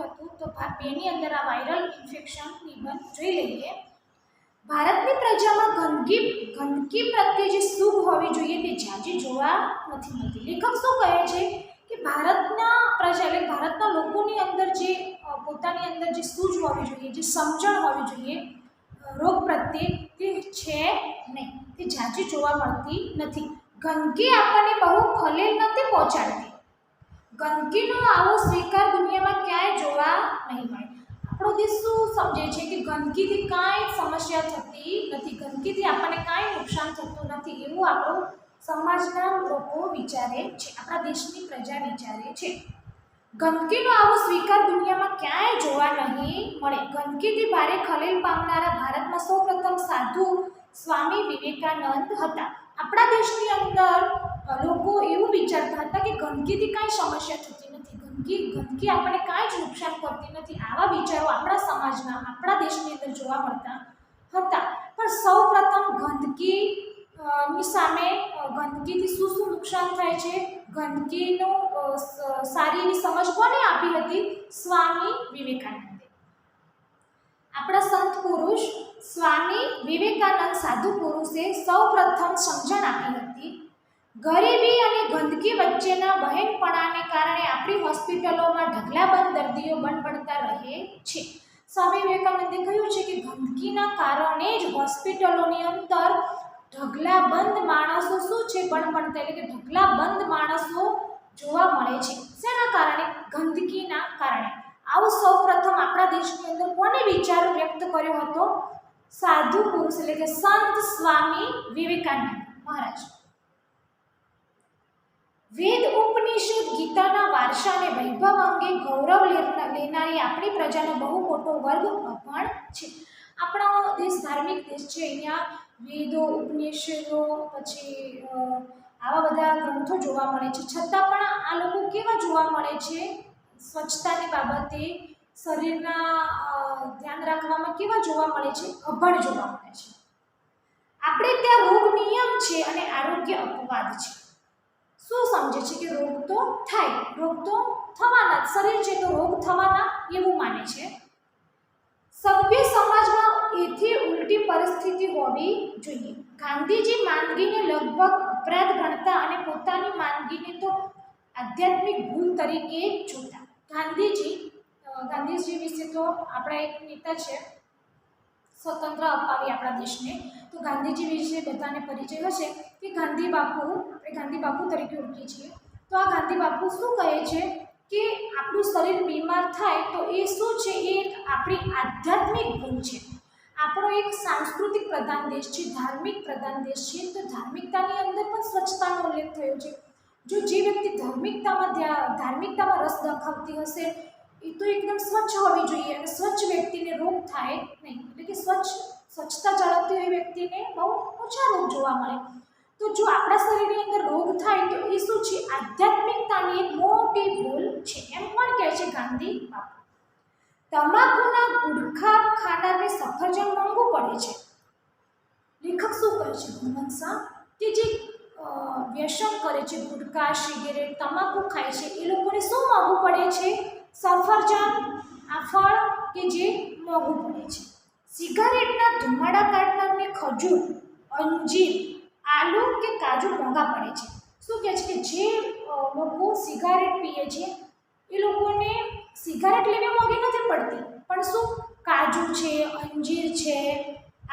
हतुं। तो भाग 2 ની અંદર आ वायरल इन्फेक्शन निबंध जोई लईए। भारतनी प्रजामां गंदकी प्रत्ये जे सूग होवी जोईए ते जाजी जोवा नथी मळती। लेखक शुं कहे छे कि भारतना प्रजा એટલે ભારતના લોકોની અંદર જે પોતાની અંદર જે સૂઝ હોવી જોઈએ, જે સમજણ હોવી જોઈએ રોગ પ્રત્યે, તે છે નહીં, તે જાજી જોવા મળતી નથી। ગંદકી આપણને બહુ ખલેલ નથી પહોંચાડતી। ગંદકીનો આવો સ્વીકાર દુનિયામાં ક્યાંય જોવા નહીં મળે। આપણો દેશ શું સમજે છે કે ગંદકીથી કાંઈ સમસ્યા થતી નથી, ગંદકીથી આપણને કાંઈ નુકસાન થતું નથી, એવું આપણો સમાજના લોકો વિચારે છે, આપણા દેશની પ્રજા વિચારે છે। ગંદકીનો આવો સ્વીકાર દુનિયામાં ક્યાંય જોવા નહીં મળે। ગંદકીથી ભારે ખલેલ પામનારા ભારતમાં સૌપ્રથમ સાધુ સ્વામી વિવેકાનંદ હતા। આપણા દેશની અંદર લોકો એવું વિચારતા હતા કે ગંદકીથી કાંઈ સમસ્યા થતી નથી, ગંદકી આપણને કાંઈ જ નુકસાન કરતી નથી, આવા વિચારો આપણા સમાજના, આપણા દેશની અંદર જોવા મળતા હતા। પણ સૌપ્રથમ ગંદકીની સામે ગંદકીથી શું શું નુકસાન થાય છે, ગંદકીનો સારી એવી સમજ કોને આપી હતી? સ્વામી વિવેકાનંદે। આપણા સંત પુરુષ સ્વામી વિવેકાનંદ સાધુ પુરુષે સૌપ્રથમ સમજણ આપી હતી। ગરીબી અને ગંદકી વચ્ચેના બહેનપણાને કારણે આપણી હોસ્પિટલોમાં ઢગલાબંધ દર્દીઓ બનબડતા રહે છે। સ્વામી વિવેકાનંદે કહ્યું છે કે ગંદકીના કારણે જ હોસ્પિટલોની અંદર ઢગલાબંધ માણસો શું છે બનબડતા, એટલે કે ઢગલાબંધ માણસો જોવા મળે છે। શેના કારણે? ગંદકીના કારણે। આવું સૌપ્રથમ આપણા દેશની અંદર કોને વિચાર વ્યક્ત કર્યો હતો? સાધુ પુરુષ એટલે કે સંત સ્વામી વિવેકાનંદ મહારાજ। વેદ ઉપનિષદ ગીતાના વારસા અને વૈભવ અંગે ગૌરવ લેનારી આપણી પ્રજાનો બહુ મોટો વર્ગ અભણ છે। આપણો દેશ ધાર્મિક દેશ છે, અહીંયા વેદો ઉપનિષદો પછી આવા બધા ગ્રંથો જોવા મળે છે, છતાં પણ આ લોકો કેવા જોવા મળે છે? સ્વચ્છતાની બાબતે, શરીરના ધ્યાન રાખવામાં કેવા જોવા મળે છે? અભણ જોવા મળે છે। આપણે ત્યાં રોગ નિયમ છે અને આરોગ્ય અપવાદ છે। શું સમજે છે કે રોગ તો થાય, રોગ તો થવાના, શરીર છે તો રોગ થવાના એવું માને છે। સભ્ય સમાજમાં એથી ઉલટી પરિસ્થિતિ હોવી જોઈએ। ગાંધીજી માંદગીને લગભગ અપરાધ ગણતા અને પોતાની માંદગીને તો આધ્યાત્મિક ભૂલ તરીકે જોતા। ગાંધીજી વિશે તો આપણા એક નેતા છે, સ્વતંત્ર અપાવી આપણા દેશને, તો ગાંધીજી વિશે બધાને પરિચય હશે કે ગાંધી બાપુ, આપણે ગાંધી બાપુ તરીકે ઓળખીએ છીએ। તો આ ગાંધી બાપુ શું કહે છે કે આપણું શરીર બીમાર થાય તો એ શું છે? એ આપણી આધ્યાત્મિક ભૂલ છે। આપણો એક સાંસ્કૃતિક પ્રધાન દેશ છે, ધાર્મિક પ્રધાન દેશ છે, તો ધાર્મિકતાની અંદર પણ સ્વચ્છતાનો ઉલ્લેખ થયો છે। જો જે વ્યક્તિ ધાર્મિકતામાં રસ દાખવતી હશે એ તો એકદમ સ્વચ્છ હોવી જોઈએ, અને સ્વચ્છ વ્યક્તિને રોગ થાય નહીં, એટલે કે સ્વચ્છતા જાળવતી હોય વ્યક્તિને બહુ ઓછા રોગ જોવા મળે। તો જો આપણા શરીરની અંદર રોગ થાય તો એ શું છે? આધ્યાત્મિકતાની એક મોટી ભૂલ છે, એમ કોણ કહે છે? ગાંધી બાપુ। તમાકુના ગુટખા ખાનારને સફરજન મોંઘું પડે છે। લેખક શું કહે છે? ભગવંત શાહ કે જે વ્યસન કરે છે, ગુટખા, સિગરેટ, તમાકુ ખાય છે, એ લોકોને શું મોંઘું પડે છે? સફરજન, આ ફળ કે જે મોંઘું પડે છે। સિગારેટના ધુમાડા કાઢનારને ખજૂર, અંજીર, આલુ કે કાજુ મોંઘા પડે છે। શું કહે છે કે જે લોકો સિગારેટ પીએ છે એ લોકોને સિગારેટ લેવી મોંઘી નથી પડતી, પણ શું કાજુ છે, અંજીર છે,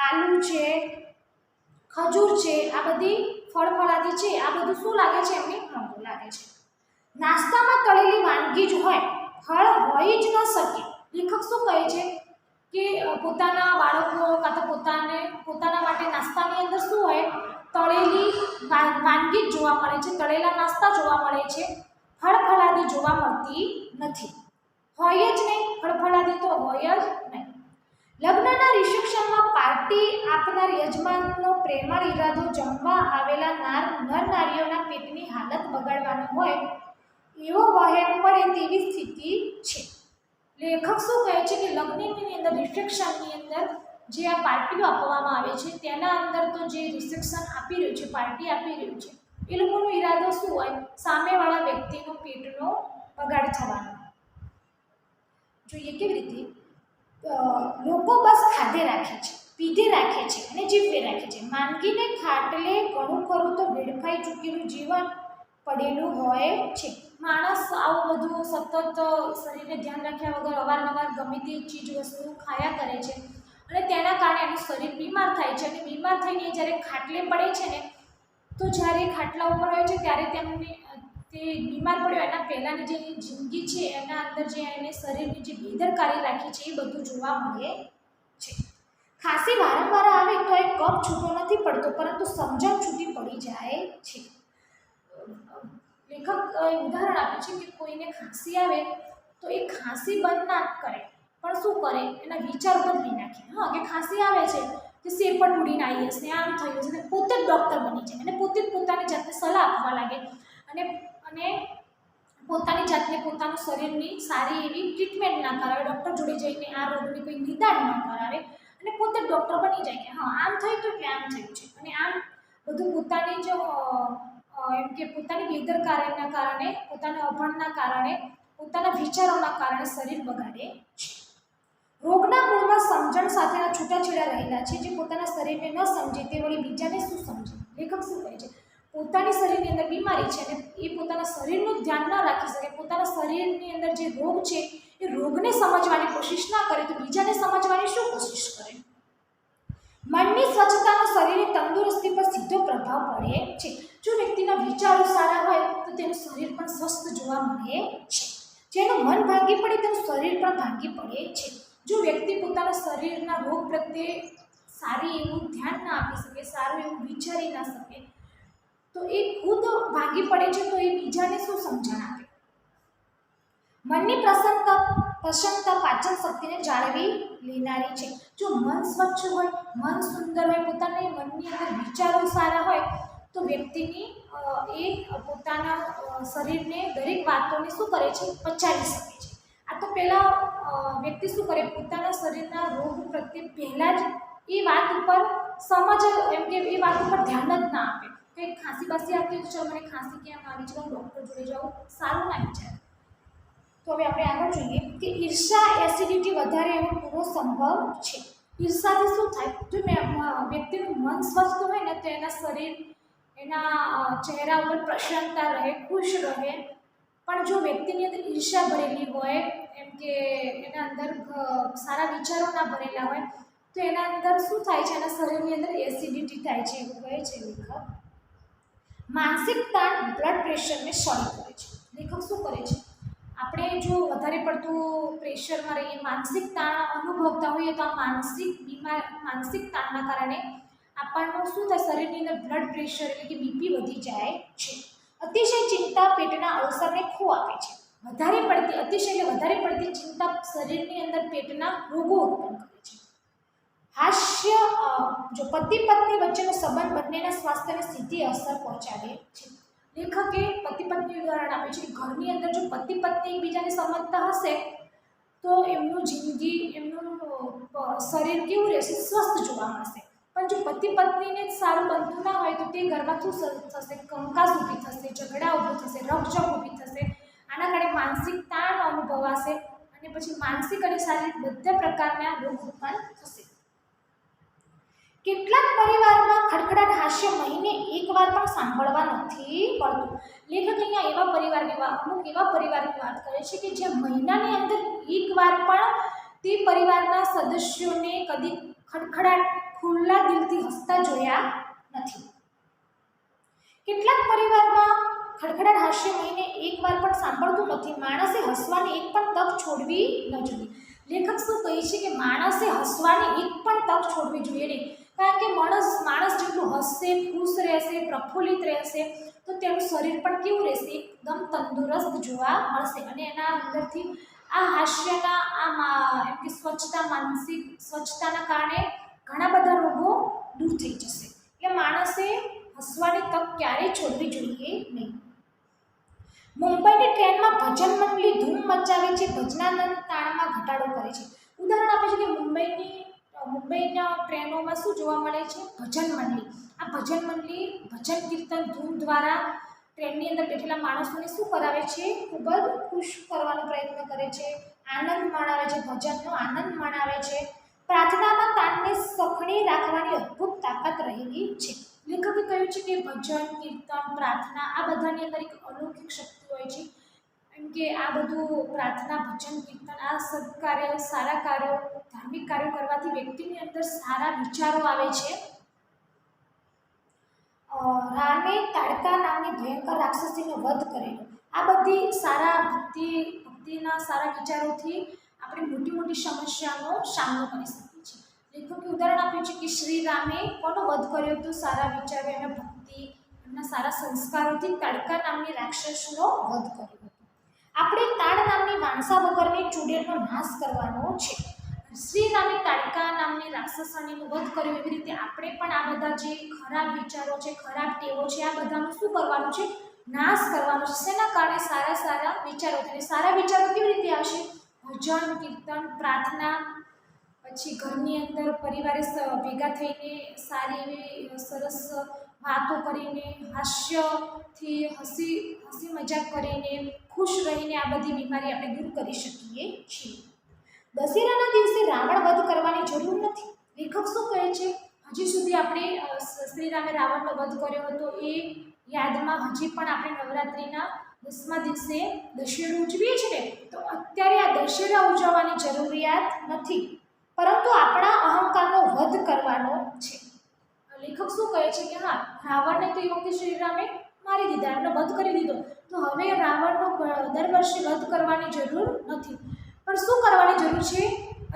આલુ છે, ખજૂર છે, આ બધી ફળફળાદી છે, આ બધું શું લાગે છે? એમને મોંઘું લાગે છે। નાસ્તામાં તળેલી વાનગી જ હોય, ફળ હોઈ જ ન શકે। લેખક શું કહે છે કે પોતાના બાળકો કાં તો પોતાના માટે નાસ્તાની અંદર શું હોય? તળેલી વાનગી જ જોવા મળે છે, તળેલા નાસ્તા જોવા મળે છે, ફળફળાદી જોવા મળતી નથી। હોય જ નહીં, ફળફળાદી તો હોય જ નહીં। લગ્નના રિસેપ્શનમાં પાર્ટી આપનાર યજમાનનો પ્રેમાળ ઈરાદો જમવા આવેલા નર નારીઓના પેટની હાલત બગાડવાનો હોય એવો વહેમ પડે તેવી સ્થિતિ છે। લેખક શું કહે છે કે લગ્નની અંદર, રિસેપ્શનની અંદર જે આ પાર્ટીઓ આપવામાં આવે છે તેના અંદર તો જે રિસેપ્શન આપી રહ્યું છે, પાર્ટી આપી રહ્યું છે, એ લોકોનો ઈરાદો શું હોય? સામેવાળા વ્યક્તિનો પેટનો બગાડ થવાનો। જોઈએ કેવી રીતે લોકો બસ ખાધે રાખે છે, પીધે રાખે છે અને જીવવે રાખે છે. માંદગીને ખાટલે ઘણું ખરું તો વેડફાઈ ચૂકેલું જીવન પડેલું હોય છે. માણસ આવું બધું સતત શરીરને ધ્યાન રાખ્યા વગર અવારનવાર ગમે તે ચીજ વસ્તુ ખાયા કરે છે અને તેના કારણે એનું શરીર બીમાર થાય છે અને બીમાર થઈને જ્યારે ખાટલે પડે છે ને, તો જ્યારે ખાટલા ઉપર હોય છે ત્યારે તેમને તે બીમાર પડ્યો એના પહેલાંની જે જિંદગી છે એના અંદર જે એને શરીરની જે બેદરકારી રાખી છે એ બધું જોવા મળે છે. ખાંસી વારંવાર આવે તો એ કફ છૂટો નથી પડતો, પરંતુ સમજણ છૂટી પડી જાય છે. લેખક ઉદાહરણ આપે છે કે કોઈને ખાંસી આવે તો એ ખાંસી બંધ ના કરે, પણ શું કરે, એના વિચાર બદલી નાખે. હા, કે ખાંસી આવે છે કે સેપટ ઉડીને આવી હશે, આમ થયું હશે, પોતે જ ડૉક્ટર બની જાય અને પોતે જ પોતાની જાતને સલાહ આપવા લાગે અને પોતાની જાતને પોતાનું શરીરની સારી એવી ટ્રીટમેન્ટ ના કરાવે, ડૉક્ટર જોડે જઈને આ રોગની કોઈ નિદાન ન કરાવે અને પોતે જ ડૉક્ટર બની જાય કે હા આમ થયું તો કે આમ થયું છે. અને આમ બધું પોતાની જ એમ કે પોતાની બેદરકારીના કારણે, પોતાના અભણના કારણે, પોતાના વિચારોના કારણે શરીર બગાડે છે. રોગના મૂળમાં સમજણ સાથેના છૂટાછેડા રહેલા છે. જે પોતાના શરીરને ન સમજે તે વળી બીજાને શું સમજે. લેખક શું કહે છે, પોતાની શરીરની અંદર બીમારી છે અને એ પોતાના શરીરનું ધ્યાન ન રાખી શકે, પોતાના શરીરની અંદર જે રોગ છે એ રોગને સમજવાની કોશિશ ના કરે તો બીજાને સમજવાની શું કોશિશ કરે. મનની સ્વચ્છતાનો શરીરની તંદુરસ્તી પર સીધો પ્રભાવ પડે છે. જો વ્યક્તિના વિચારો સારા હોય તો તેનું શરીર પણ સ્વસ્થ જોવા મળે છે. જેનું મન ભાંગી પડે તેનું શરીર પણ ભાંગી પડે છે. જો વ્યક્તિ પોતાના શરીરના રોગ પ્રત્યે સારી એવું ધ્યાન ના આપી શકે, સારું એવું વિચારી ના શકે, તો એ ખુદ ભાંગી પડે છે તો એ બીજાને શું સમજણ આપે. મનની પ્રસન્નતા પાચન શક્તિને જાળવી લેનારી છે. જો મન સ્વચ્છ હોય, મન સુંદર હોય, પોતાના મનની અંદર વિચારો સારા હોય તો વ્યક્તિની એ પોતાના શરીરને દરેક વાતોને શું કરે છે, પચાવી શકે છે. આ તો પહેલાં વ્યક્તિ શું કરે, પોતાના શરીરના રોગ પ્રત્યે પહેલાં જ એ વાત ઉપર સમજ એમ કે એ વાત ઉપર ધ્યાન જ ના આપે. કંઈક ખાંસી બાસી આવતી હોય તો ચલો મને ખાંસી કેમ આવી છે, હું ડૉક્ટર જોડે જાઉં, સારું ના વિચાર. તો હવે આપણે આગળ જોઈએ કે ઈર્ષા એસિડિટી વધારે એવો પૂરો સંભવ છે. ઈર્ષાથી શું થાય, જો વ્યક્તિનું મન સ્વસ્થ હોય ને તો એના શરીર, એના ચહેરા ઉપર પ્રસન્નતા રહે, ખુશ રહે. પણ જો વ્યક્તિની અંદર ઈર્ષા ભરેલી હોય, એમ કે એના અંદર સારા વિચારો ના ભરેલા હોય તો એના અંદર શું થાય છે, એના શરીરની અંદર એસિડિટી થાય છે એવું કહે છે લેખક. માનસિક તાણ બ્લડ પ્રેશરને શરૂ કરે છે. લેખક શું કરે છે, આપણે જો વધારે પડતું પ્રેશરમાં રહીએ, માનસિક તાણ અનુભવતા હોઈએ તો આ માનસિક તાણના કારણે આપણનું શું થાય, શરીરની અંદર બ્લડ પ્રેશર એટલે કે બીપી વધી જાય છે. અતિશય ચિંતા પેટના અવસરને ખો આપે છે. અતિશય એટલે વધારે પડતી ચિંતા શરીરની અંદર પેટના રોગો ઉત્પન્ન કરે છે. હાસ્ય, જો પતિ પત્ની વચ્ચેનો સંબંધ બંનેના સ્વાસ્થ્યને સીધી અસર પહોંચાડે છે. લેખકે પતિ પત્ની ઉદાહરણ આપે છે કે ઘરની અંદર જો પતિ પત્ની એકબીજાને સમજતા હશે તો એમનું જિંદગી, એમનું શરીર કેવું રહેશે, સ્વસ્થ જોવા મળશે. પણ જો પતિ પત્નીને જ સારું બનતું ના હોય તો તે ઘરમાં શું થશે, કંકાસ ઊભી થશે, ઝઘડા ઊભું થશે, રકઝક ઊભી થશે. આના કારણે માનસિક તાણ અનુભવાશે અને પછી માનસિક અને શારીરિક બધા પ્રકારના રોગ ઉત્પન્ન થશે. કેટલાક પરિવારમાં ખડખડાટ હાસ્ય મહિને એકવાર પણ સાંભળવા નથી પડતું. લેખક અહીંયા અમુક એવા પરિવારની વાત કરે છે કે જે મહિનાની અંદર એકવાર પણ તે પરિવારના સદસ્યોને કદી ખડખડાટ ખુલ્લા દિલથી હસતા જોયા નથી. કેટલાક પરિવારમાં ખડખડાટ હાસ્ય મહિને એકવાર પણ સાંભળતું નથી. માણસે હસવાની એક પણ તક છોડવી ન જોઈએ. લેખક શું કહે છે કે માણસે હસવાની એક પણ તક છોડવી જોઈએ નહીં. કારણ કે માણસ જેટલું હસશે, ખુશ રહેશે, પ્રફુલ્લિત રહેશે તો તેનું શરીર પણ કેવું રહેશે, એકદમ તંદુરસ્ત જોવા મળશે અને એના અંદરથી આ હાસ્યના એમ કે માનસિક સ્વચ્છતાના કારણે ઘણા બધા રોગો દૂર થઈ જશે. એટલે માણસે હસવાની તક ક્યારેય છોડવી જોઈએ નહીં. મુંબઈની ટ્રેનમાં ભજન મંડળી ધૂમ મચાવે છે, ભજનાનંદ તાણમાં ઘટાડો કરે છે. ઉદાહરણ આપે છે કે મુંબઈના ટ્રેનોમાં શું જોવા મળે છે, ભજન મંડળી. આ ભજન મંડળી ભજન કીર્તન ધૂમ દ્વારા ટ્રેનની અંદર બેઠેલા માણસોને શું કરાવે છે, ખૂબ જ ખુશ કરવાનો પ્રયત્ન કરે છે, આનંદ માણાવે છે, ભજનનો આનંદ માણાવે છે. પ્રાર્થનામાં તાણને સખણી રાખવાની અદ્ભુત તાકાત રહેલી છે. લેખકે કહ્યું છે કે ભજન, કીર્તન, પ્રાર્થના આ બધાની અંદર એક અલૌકિક શક્તિ હોય છે. એમ કે આ બધું પ્રાર્થના, ભજન, કીર્તન આ સત્કાર્ય, સારા કાર્યો, ધાર્મિક કાર્યો કરવાથી વ્યક્તિની અંદર સારા વિચારો આવે છે. રામે તાડકા નામની ભયંકર રાક્ષસીનો વધ કરેલો. આ બધી ભક્તિના સારા વિચારોથી આપણે મોટી મોટી સમસ્યાનો સામનો કરી શકીએ છીએ. લેખકે ઉદાહરણ આપ્યું છે કે શ્રી રામે કોનો વધ કર્યો હતો? સારા વિચારો, એના ભક્તિ, એમના સારા સંસ્કારોથી તાડકા નામની રાક્ષસનો વધ કર્યો હતો. આપણે તાડ નામની વાણસા વગરની ચૂડેલનો નાશ કરવાનો છે. શ્રી રામે તાડકા નામની રાક્ષસણીનો વધ કર્યો, એવી રીતે આપણે પણ આ બધા જે ખરાબ વિચારો છે, ખરાબ ટેવો છે, આ બધાનું શું કરવાનું છે? નાશ કરવાનો છે. શેના કારણે? સારા સારા વિચારો. સારા વિચારો કેવી રીતે આવશે? ભજન, કીર્તન, પ્રાર્થના, પછી ઘરની અંદર પરિવારે ભેગા થઈને સારી એવી સરસ વાતો કરીને, હાસ્યથી હસી મજાક કરીને, ખુશ રહીને આ બધી બીમારી આપણે દૂર કરી શકીએ છીએ. દશેરાના દિવસે રાવણ વધ કરવાની જરૂર નથી. લેખક શું કહે છે? હજી સુધી આપણે શ્રીરામે રાવણનો વધ કર્યો હતો એ યાદમાં હજી પણ આપણે નવરાત્રિના 10મા દિવસે દશેરો ઉજવીએ છીએ. તો અત્યારે આ દશેરા ઉજવવાની જરૂરિયાત નથી, પરંતુ આપણા અહંકારનો વધ કરવાનો છે. લેખક શું કહે છે કે હા, રાવણને તો એ વખતે શ્રીરામે મારી દીધા, એમનો વધ કરી દીધો, તો હવે રાવણનો દર વર્ષે વધ કરવાની જરૂર નથી. પણ શું કરવાની જરૂર છે?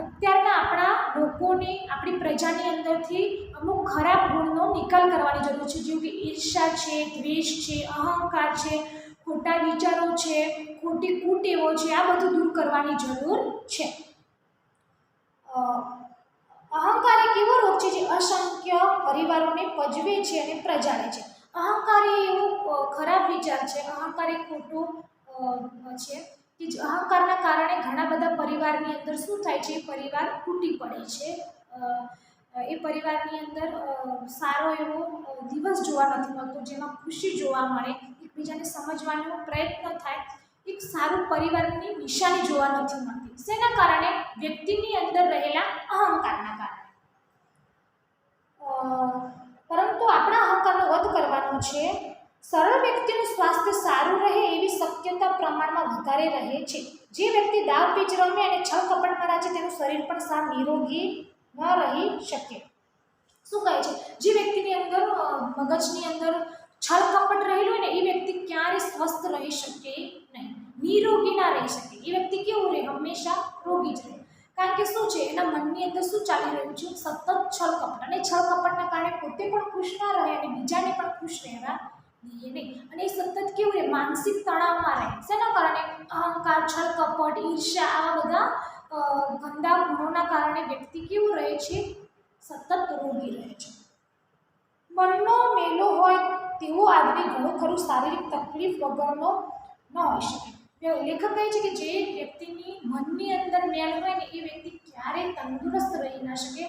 અત્યારના આપણા લોકોને, આપણી પ્રજાની અંદરથી અમુક ખરાબ ગુણનો નિકાલ કરવાની જરૂર છે, જેવું કે ઈર્ષા છે, દ્વેષ છે, અહંકાર છે, ખોટા વિચારો છે, ખોટી કુટેવો છે, આ બધું દૂર કરવાની જરૂર છે. અહંકાર એક એવો રોગ છે જે અસંખ્ય પરિવારોને પજવે છે અને પ્રજાળે છે. અહંકાર એ એવો ખરાબ વિચાર છે, અહંકાર એ ખોટો છે કે અહંકારના કારણે ઘણા બધા પરિવારની અંદર શું થાય છે? પરિવાર તૂટી પડે છે. એ પરિવારની અંદર સારો એવો દિવસ જોવા નથી મળતો, જેમાં ખુશી જોવા મળે, એકબીજાને સમજવાનો પ્રયત્ન થાય, એક સારું પરિવારની નિશાની જોવા નથી મળતી. શેના કારણે? વ્યક્તિની અંદર રહેલા અહંકારના કારણે. પરંતુ આપણા અહંકારનો વધ કરવાનો છે. સરળ વ્યક્તિનું સ્વાસ્થ્ય સારું રહે એવી શક્યતા પ્રમાણમાં વધારે રહે છે. જે વ્યક્તિ દાવ પીચ રમે અને છળ કપટમાં રહે છે, તેનું શરીર પણ સાવ નિરોગી ન રહી શકે. શું કહે છે? જે વ્યક્તિની અંદર મગજની અંદર છળ કપટ રહેલું હોય ને, એ વ્યક્તિ ક્યારે સ્વસ્થ રહી શકે નહીં, નિરોગી ના રહી શકે. એ વ્યક્તિ કેવું રહે? હંમેશા રોગી જ રહે. કારણ કે શું છે? એના મનની અંદર શું ચાલી રહ્યું છે? સતત છળ કપટ, અને છળ કપટના કારણે પોતે પણ ખુશ ના રહે અને બીજાને પણ ખુશ રહેવા દઈએ નહીં. અને એ સતત કેવું રહે? માનસિક તણાવમાં રહે. શેના કારણે? અહંકાર, છળ કપટ, ઈર્ષ્યા, આવા બધા ગંદા ગુણોના કારણે વ્યક્તિ કેવું રહે છે? સતત રોગી રહે છે. મનનો મેલો હોય તેવો આદમી ઘણું ખરું શારીરિક તકલીફ વગરનો ન હોઈ શકે. લેખક કહે છે કે જે વ્યક્તિની મનની અંદર મેલ હોય ને, એ વ્યક્તિ ક્યારેય તંદુરસ્ત રહી ના શકે.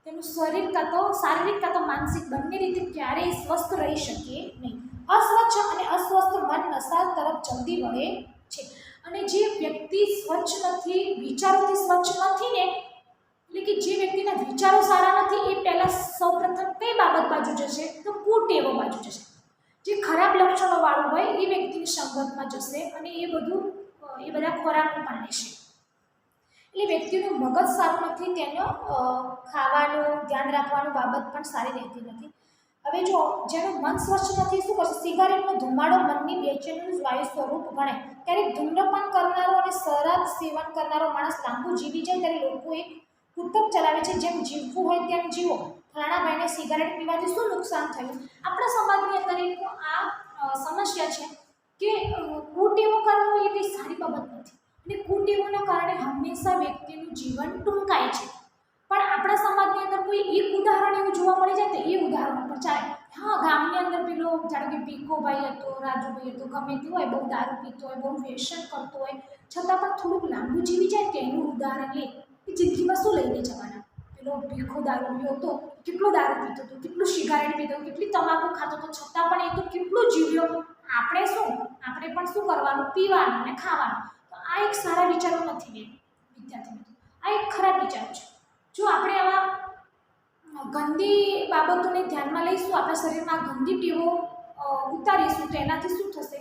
તેનું શરીર કાં તો શારીરિક કાં તો માનસિક બંને રીતે ક્યારેય સ્વસ્થ રહી શકે નહીં. અસ્વચ્છ અને અસ્વસ્થ મન નશા તરફ જલ્દી વળે છે. અને જે વ્યક્તિ સ્વચ્છ નથી, વિચારોથી સ્વચ્છ નથી ને, એટલે કે જે વ્યક્તિના વિચારો સારા નથી, એ પહેલાં સૌપ્રથમ કઈ બાબત બાજુ જશે? તો કુટેવો બાજુ જશે. જે ખરાબ લક્ષણોવાળું હોય એ વ્યક્તિની સંગતમાં જશે અને એ બધા ખોરાક પણ લેશે. એટલે વ્યક્તિનું મગજ સારું નથી, તેનો ખાવાનું, ધ્યાન રાખવાનું બાબત પણ સારી રહેતી નથી. હવે જો જેનું મન સ્વચ્છ નથી, શું કરશે? સિગારેટનો ધુમાડો મનની બેચેનીનું વાયુ સ્વરૂપ ગણાય. ત્યારે ધૂમ્રપાન કરનારો અને શરાબ સેવન કરનારો માણસ લાંબુ જીવી જાય, ત્યારે લોકો એક કુટુંબ ચલાવે છે, જેમ જીવવું હોય તેમ જીવો. ફલાણાભાઈને સિગારેટ પીવાથી શું નુકસાન થયું? આપણા સમાજની અંદર એક આ સમસ્યા છે કે કુટેવો કરવો એ કંઈ સારી બાબત નથી, અને કુટેવોના કારણે હંમેશા વ્યક્તિનું જીવન ટૂંકાય છે. પણ આપણા સમાજની અંદર કોઈ એક ઉદાહરણ એવું જોવા મળી જાય તો એ ઉદાહરણ પર ચાલે. હા, ગામની અંદર પેલો જાણે કે ભીખોભાઈ હતો, રાજુભાઈ હતો, ગમે તે હોય, બહુ દારૂ પીતો હોય, બહુ વ્યસન કરતો હોય, છતાં પણ થોડુંક લાંબુ જીવી જાય, તેનું ઉદાહરણ લે કે જિંદગીમાં શું લઈને જવાના. પેલો ભીખો દારૂ પીતો હતો, કેટલો દારૂ પીતો હતો, કેટલું સિગારેટ પીતો, કેટલી તમાકુ ખાતો હતો, છતાં પણ એ તો કેટલું જીવ્યો. આપણે પણ શું કરવાનું? પીવાનું અને ખાવાનું. તો આ એક સારા વિચારો નથી વિદ્યાર્થી મિત્રો, આ એક ખરાબ વિચારો છે. જો આપણે આવા ગંદી બાબતોને ધ્યાનમાં લઈશું, આપણા શરીરમાં ગંદી ટેવો ઉતારીશું તો એનાથી શું થશે?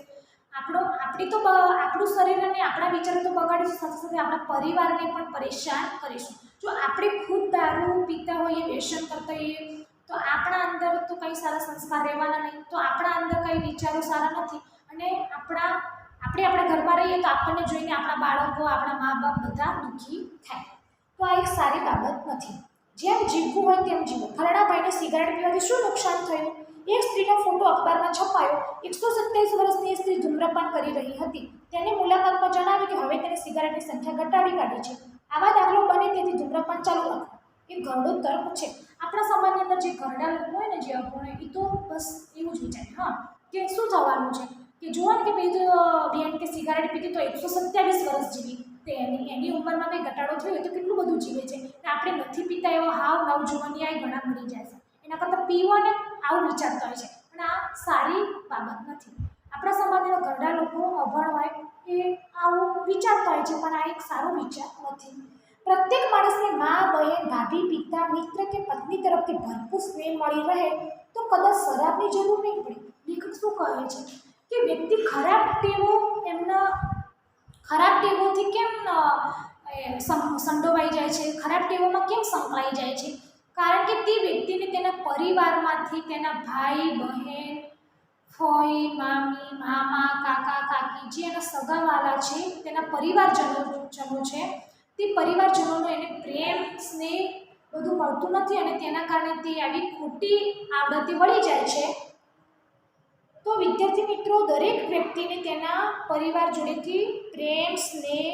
આપણું શરીર અને આપણા વિચારો તો બગાડીશું, સાથે સાથે આપણા પરિવારને પણ પરેશાન કરીશું. જો આપણે ખુદ દારૂ પીતા હોઈએ, વ્યસન કરતા હોઈએ, તો આપણા અંદર તો કંઈ સારા સંસ્કાર રહેવાના નહીં, તો આપણા અંદર કંઈ વિચારો સારા નથી, અને આપણે આપણા ઘરમાં રહીએ તો આપણને જોઈને આપણા બાળકો, આપણા મા બાપ બધા દુઃખી થાય. તો આ એક સારી બાબત નથી. જેમ જીવવું હોય તેમ જીવો. ફલાણા ભાઈને સિગારેટ પીવાથી શું નુકસાન થયું? એક સ્ત્રીનો ફોટો અખબારમાં છપાયો. 127 વર્ષની સ્ત્રી ધૂમ્રપાન કરી રહી હતી. તેની મુલાકાતમાં જણાવ્યું કે હવે તેને સિગારેટની સંખ્યા ઘટાડી કાઢી છે. આવા દાખલો બને તેથી ધૂમ્રપાન ચાલુ રાખો. એ ઘરડો તર્ક છે. આપણા સમાજની અંદર જે ઘરડા લોકો હોય ને, જે અભણ હોય, એ તો બસ એવું જ વિચારે કે શું થવાનું છે, કે જુઓ ને કે બેન કે સિગારેટ પીતી તો 127 વર્ષ જીવી, તો એની ઉંમરમાં કંઈ ઘટાડો થયો તો કેટલું બધું જીવે છે. આપણે નથી પીતા એવા હાવ નવજુવાનિયા ઘણા મરી જાય છે. એના કરતાં પીવાને આવું વિચારતા હોય છે, પણ આ સારી બાબત નથી. આપણા સમાજના ઘરડા લોકો અભણ હોય એ આવું વિચારતા હોય છે, પણ આ એક સારો વિચાર નથી. પ્રત્યેક માણસને મા, બહેન, ભાભી, પિતા, મિત્ર કે પત્ની તરફથી ભરપૂર સ્નેહ મળી રહે તો કદાચ શરાબની જરૂર નહીં પડે. લેખક શું કહે છે કે વ્યક્તિ ખરાબ ટેવોથી કેમ સંડોવાઈ જાય છે, ખરાબ ટેવોમાં કેમ સંકળાઈ જાય છે? કારણ કે તે વ્યક્તિને તેના પરિવારમાંથી તેના ભાઈ, બહેન, ફોઈ, મામી, મામા, કાકા, કાકી, જે એના સગાવાલા છે, તેના પરિવારજનો છે, તે પરિવારજનોનો એને પ્રેમ, સ્નેહ બધું મળતું નથી, અને તેના કારણે તે આવી ખોટી આદતે વળી જાય છે. તો વિદ્યાર્થી મિત્રો, દરેક વ્યક્તિને તેના પરિવાર જોડેથી પ્રેમ, સ્નેહ,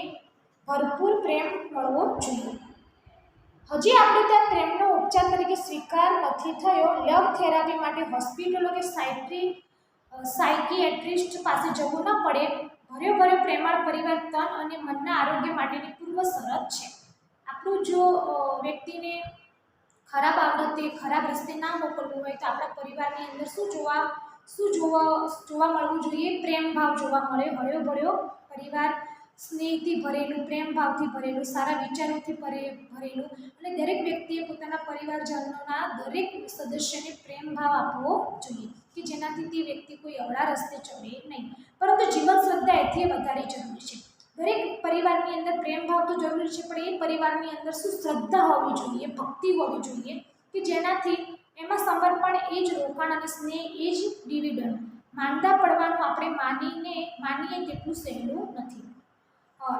ભરપૂર પ્રેમ મળવો જોઈએ. હજી આપણે ત્યાં પ્રેમનો ઉપચાર તરીકે સ્વીકાર નથી થયો. લવ થેરાપી માટે હોસ્પિટલો કે સાયકિયાટ્રિસ્ટ પાસે જવું ન પડે. ભર્યો પ્રેમાળ પરિવાર તન અને મનના આરોગ્ય માટેની પૂર્વ શરત છે. આપણું જો વ્યક્તિને ખરાબ આદતે, ખરાબ રસ્તે ના મોકલવું હોય તો આપણા પરિવારની અંદર શું જોવા મળવું જોઈએ? પ્રેમ ભાવ જોવા મળે. હળ્યો પરિવાર, સ્નેહથી ભરેલું, પ્રેમ ભાવથી ભરેલું, સારા વિચારોથી ભરેલું, અને દરેક વ્યક્તિએ પોતાના પરિવારજનોના દરેક સદસ્યને પ્રેમ ભાવ આપવો જોઈએ કે જેનાથી તે વ્યક્તિ કોઈ અવળા રસ્તે ચડે નહીં. પરંતુ જીવન શ્રદ્ધા એથી વધારે જરૂરી છે. દરેક પરિવારની અંદર પ્રેમ ભાવ તો જરૂરી છે, પણ એ પરિવારની અંદર શું શ્રદ્ધા હોવી જોઈએ, ભક્તિ હોવી જોઈએ કે જેનાથી એમાં સમર્પણ, એ જ રોકાણ અને સ્નેહ, એ જ ડિવિડન્ડ. માંદા પડવાનું આપણે માનીએ તેટલું સહેલું નથી.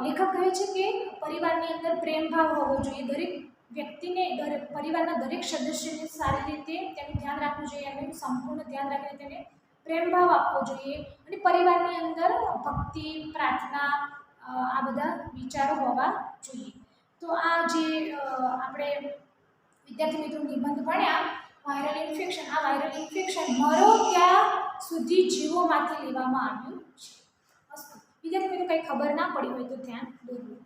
લેખક કહે છે કે પરિવારની અંદર પ્રેમ ભાવ હોવો જોઈએ. દરેક વ્યક્તિને, પરિવારના દરેક સદસ્યને સારી રીતે તેનું ધ્યાન રાખવું જોઈએ, અને સંપૂર્ણ ધ્યાન રાખીને તેને પ્રેમ ભાવ આપવો જોઈએ, અને પરિવારની અંદર ભક્તિ, પ્રાર્થના, આ બધા વિચારો હોવા જોઈએ. તો આ જે આપણે વિદ્યાર્થી મિત્રો નિબંધ ભણ્યા વાયરલ ઇન્ફેક્શન, આ વાયરલ ઇન્ફેક્શન મરો ત્યાં સુધી જીવોમાંથી લેવામાં આવ્યું છે. વિદ્યાર્થી મિત્રો કંઈ ખબર ના પડી હોય તો ધ્યાન દોરવું.